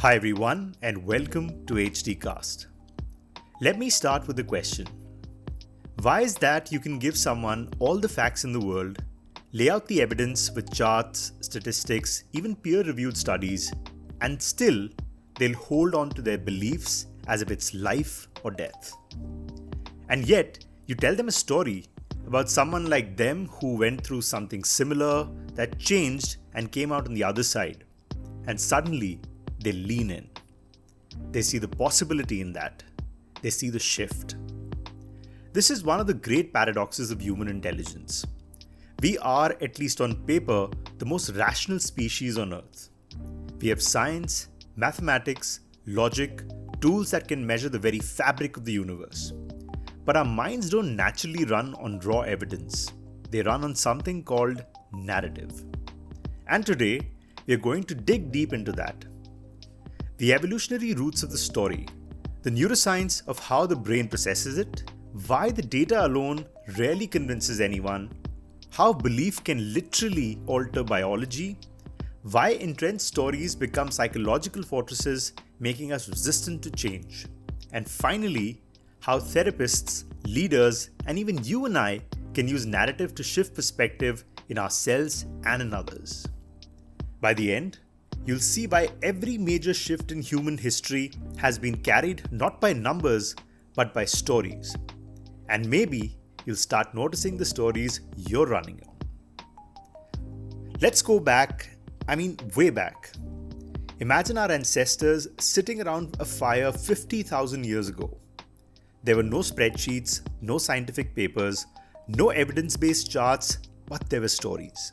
Hi everyone and welcome to HD Cast. Let me start with a question. Why is that you can give someone all the facts in the world, lay out the evidence with charts, statistics, even peer-reviewed studies, and still they'll hold on to their beliefs as if it's life or death? And yet, you tell them a story about someone like them who went through something similar that changed and came out on the other side, and suddenly they lean in. They see the possibility in that. They see the shift. This is one of the great paradoxes of human intelligence. We are, at least on paper, the most rational species on Earth. We have science, mathematics, logic, tools that can measure the very fabric of the universe. But our minds don't naturally run on raw evidence. They run on something called narrative. And today, we are going to dig deep into that. The evolutionary roots of the story, the neuroscience of how the brain processes it, why the data alone rarely convinces anyone, how belief can literally alter biology, why entrenched stories become psychological fortresses making us resistant to change, and finally, how therapists, leaders, and even you and I can use narrative to shift perspective in ourselves and in others. By the end, you'll see why every major shift in human history has been carried not by numbers, but by stories. And maybe you'll start noticing the stories you're running on. Let's go back, way back. Imagine our ancestors sitting around a fire 50,000 years ago. There were no spreadsheets, no scientific papers, no evidence-based charts, but there were stories.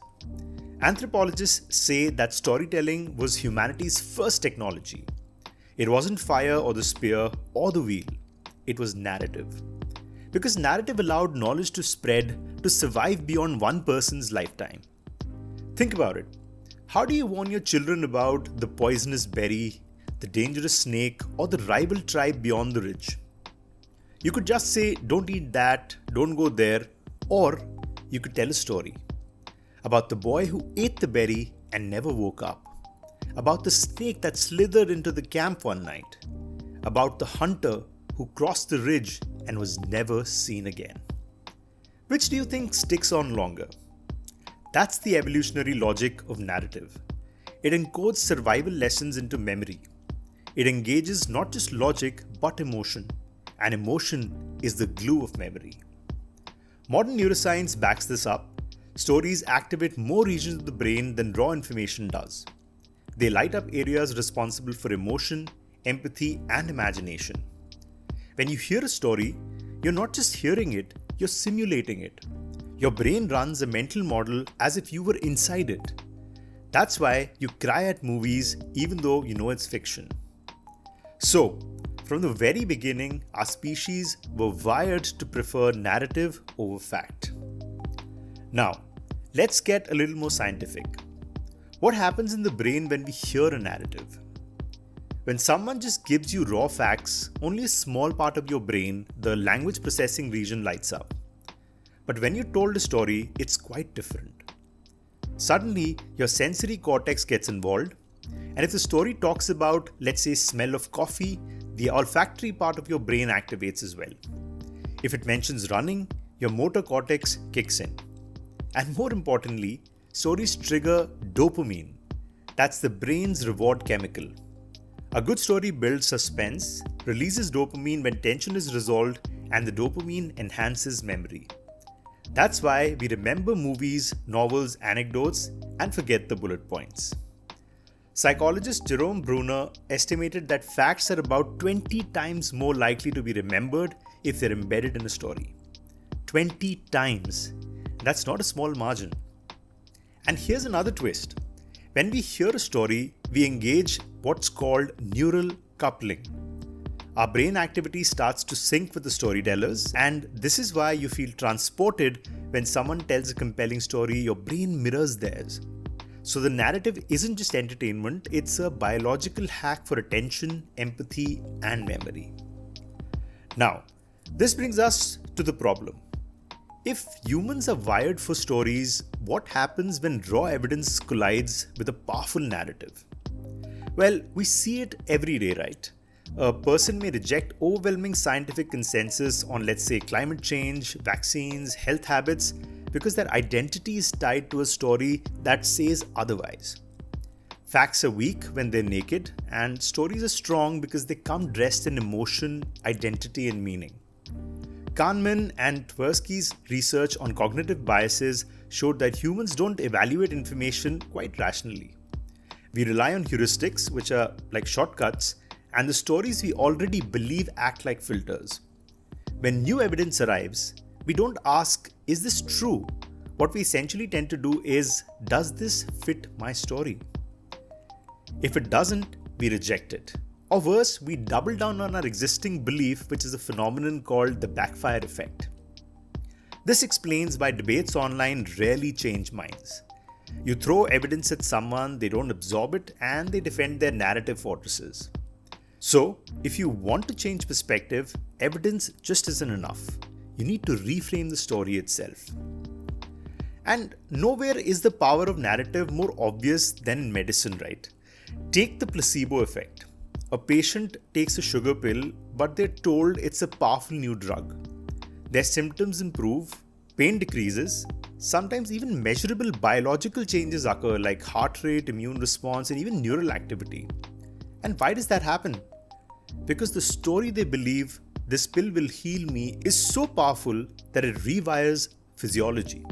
Anthropologists say that storytelling was humanity's first technology. It wasn't fire or the spear or the wheel. It was narrative. Because narrative allowed knowledge to spread, to survive beyond one person's lifetime. Think about it. How do you warn your children about the poisonous berry, the dangerous snake, or the rival tribe beyond the ridge? You could just say, don't eat that, don't go there, or you could tell a story. About the boy who ate the berry and never woke up. About the snake that slithered into the camp one night. About the hunter who crossed the ridge and was never seen again. Which do you think sticks on longer? That's the evolutionary logic of narrative. It encodes survival lessons into memory. It engages not just logic but emotion. And emotion is the glue of memory. Modern neuroscience backs this up. Stories activate more regions of the brain than raw information does. They light up areas responsible for emotion, empathy, and imagination. When you hear a story, you're not just hearing it, you're simulating it. Your brain runs a mental model as if you were inside it. That's why you cry at movies even though you know it's fiction. So, from the very beginning, our species were wired to prefer narrative over fact. Now, let's get a little more scientific. What happens in the brain when we hear a narrative? When someone just gives you raw facts, only a small part of your brain, the language processing region, lights up. But when you're told a story, it's quite different. Suddenly, your sensory cortex gets involved, and if the story talks about, let's say, smell of coffee, the olfactory part of your brain activates as well. If it mentions running, your motor cortex kicks in. And more importantly, stories trigger dopamine. That's the brain's reward chemical. A good story builds suspense, releases dopamine when tension is resolved, and the dopamine enhances memory. That's why we remember movies, novels, anecdotes, and forget the bullet points. Psychologist Jerome Bruner estimated that facts are about 20 times more likely to be remembered if they're embedded in a story. 20 times. That's not a small margin. And here's another twist. When we hear a story, we engage what's called neural coupling. Our brain activity starts to sync with the storytellers, and this is why you feel transported when someone tells a compelling story. Your brain mirrors theirs. So the narrative isn't just entertainment, it's a biological hack for attention, empathy, and memory. Now, this brings us to the problem. If humans are wired for stories, what happens when raw evidence collides with a powerful narrative? Well, we see it every day, right? A person may reject overwhelming scientific consensus on, let's say, climate change, vaccines, health habits, because their identity is tied to a story that says otherwise. Facts are weak when they're naked, and stories are strong because they come dressed in emotion, identity, and meaning. Kahneman and Tversky's research on cognitive biases showed that humans don't evaluate information quite rationally. We rely on heuristics, which are like shortcuts, and the stories we already believe act like filters. When new evidence arrives, we don't ask, is this true? What we essentially tend to do is, does this fit my story? If it doesn't, we reject it. Or worse, we double down on our existing belief, which is a phenomenon called the backfire effect. This explains why debates online rarely change minds. You throw evidence at someone, they don't absorb it, and they defend their narrative fortresses. So, if you want to change perspective, evidence just isn't enough. You need to reframe the story itself. And nowhere is the power of narrative more obvious than in medicine, right? Take the placebo effect. A patient takes a sugar pill, but they're told it's a powerful new drug. Their symptoms improve, pain decreases, sometimes even measurable biological changes occur like heart rate, immune response, and even neural activity. And why does that happen? Because the story they believe, this pill will heal me, is so powerful that it rewires physiology.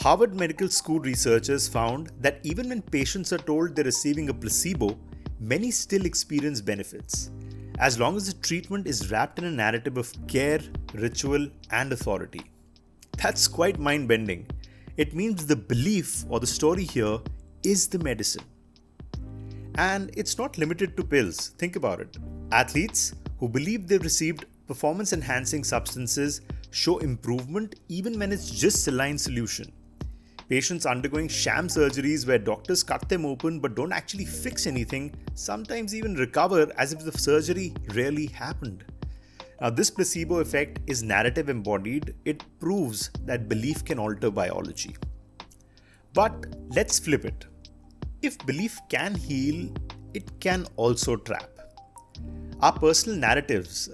Harvard Medical School researchers found that even when patients are told they're receiving a placebo, many still experience benefits, as long as the treatment is wrapped in a narrative of care, ritual, and authority. That's quite mind-bending. It means the belief or the story here is the medicine. And it's not limited to pills. Think about it. Athletes who believe they've received performance-enhancing substances show improvement even when it's just saline solution. Patients undergoing sham surgeries where doctors cut them open but don't actually fix anything sometimes even recover as if the surgery really happened. Now, this placebo effect is narrative embodied. It proves that belief can alter biology. But let's flip it. If belief can heal, it can also trap. Our personal narratives,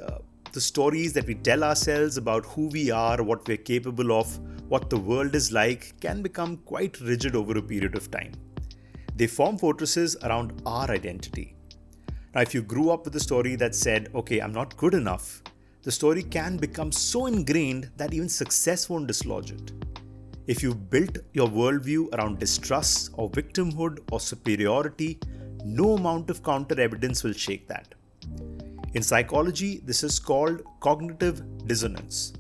the stories that we tell ourselves about who we are, what we're capable of, what the world is like, can become quite rigid over a period of time. They form fortresses around our identity. Now, if you grew up with a story that said, okay, I'm not good enough, the story can become so ingrained that even success won't dislodge it. If you've built your worldview around distrust or victimhood or superiority, no amount of counter evidence will shake that. In psychology, this is called cognitive dissonance.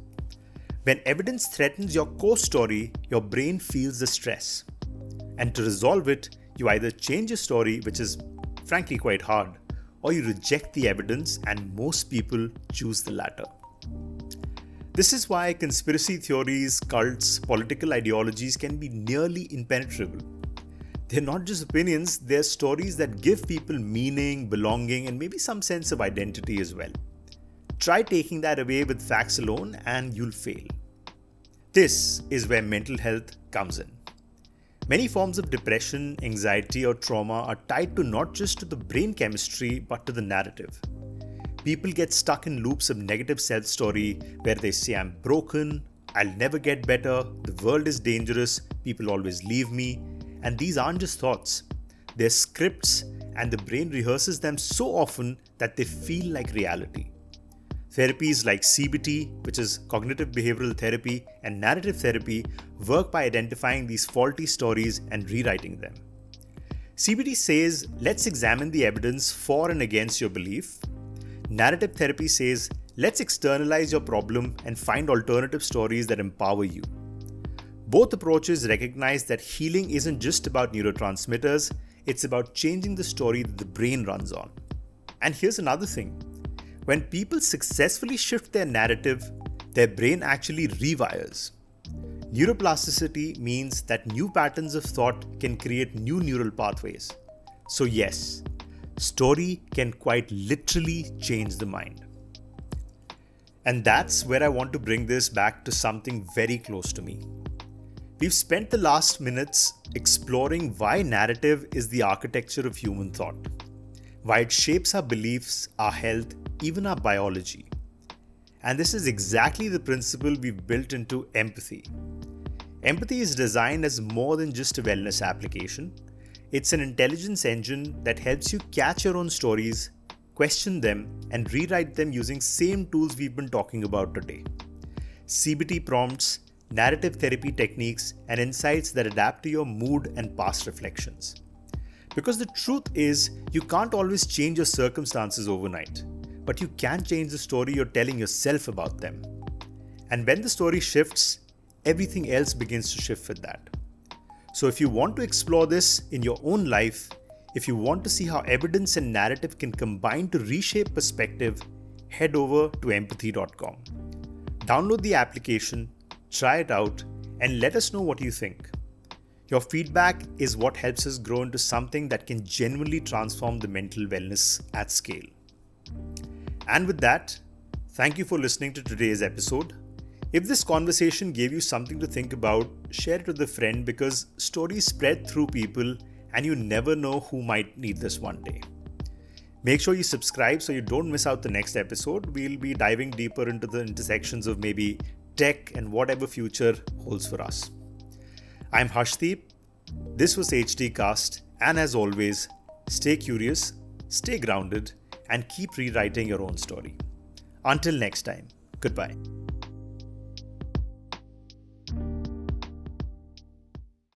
When evidence threatens your core story, your brain feels the stress. And to resolve it, you either change your story, which is frankly quite hard, or you reject the evidence, and most people choose the latter. This is why conspiracy theories, cults, political ideologies can be nearly impenetrable. They're not just opinions, they're stories that give people meaning, belonging, and maybe some sense of identity as well. Try taking that away with facts alone and you'll fail. This is where mental health comes in. Many forms of depression, anxiety, or trauma are tied to not just to the brain chemistry but to the narrative. People get stuck in loops of negative self-story where they say, I'm broken, I'll never get better, the world is dangerous, people always leave me. And these aren't just thoughts. They're scripts, and the brain rehearses them so often that they feel like reality. Therapies like CBT, which is cognitive behavioral therapy, and narrative therapy work by identifying these faulty stories and rewriting them. CBT says, let's examine the evidence for and against your belief. Narrative therapy says, let's externalize your problem and find alternative stories that empower you. Both approaches recognize that healing isn't just about neurotransmitters, it's about changing the story that the brain runs on. And here's another thing. When people successfully shift their narrative, their brain actually rewires. Neuroplasticity means that new patterns of thought can create new neural pathways. So yes, story can quite literally change the mind. And that's where I want to bring this back to something very close to me. We've spent the last minutes exploring why narrative is the architecture of human thought, why it shapes our beliefs, our health, even our biology. And this is exactly the principle we've built into empathy. Empathy is designed as more than just a wellness application. It's an intelligence engine that helps you catch your own stories, question them, and rewrite them using same tools we've been talking about today. CBT prompts, narrative therapy techniques, and insights that adapt to your mood and past reflections. Because the truth is, you can't always change your circumstances overnight, but you can change the story you're telling yourself about them. And when the story shifts, everything else begins to shift with that. So if you want to explore this in your own life, if you want to see how evidence and narrative can combine to reshape perspective, head over to empaithy.com. Download the application, try it out, and let us know what you think. Your feedback is what helps us grow into something that can genuinely transform the mental wellness at scale. And with that, thank you for listening to today's episode. If this conversation gave you something to think about, share it with a friend because stories spread through people and you never know who might need this one day. Make sure you subscribe so you don't miss out the next episode. We'll be diving deeper into the intersections of maybe tech and whatever future holds for us. I'm Harshdeep. This was HD Cast, and as always, stay curious, stay grounded, and keep rewriting your own story. Until next time, goodbye.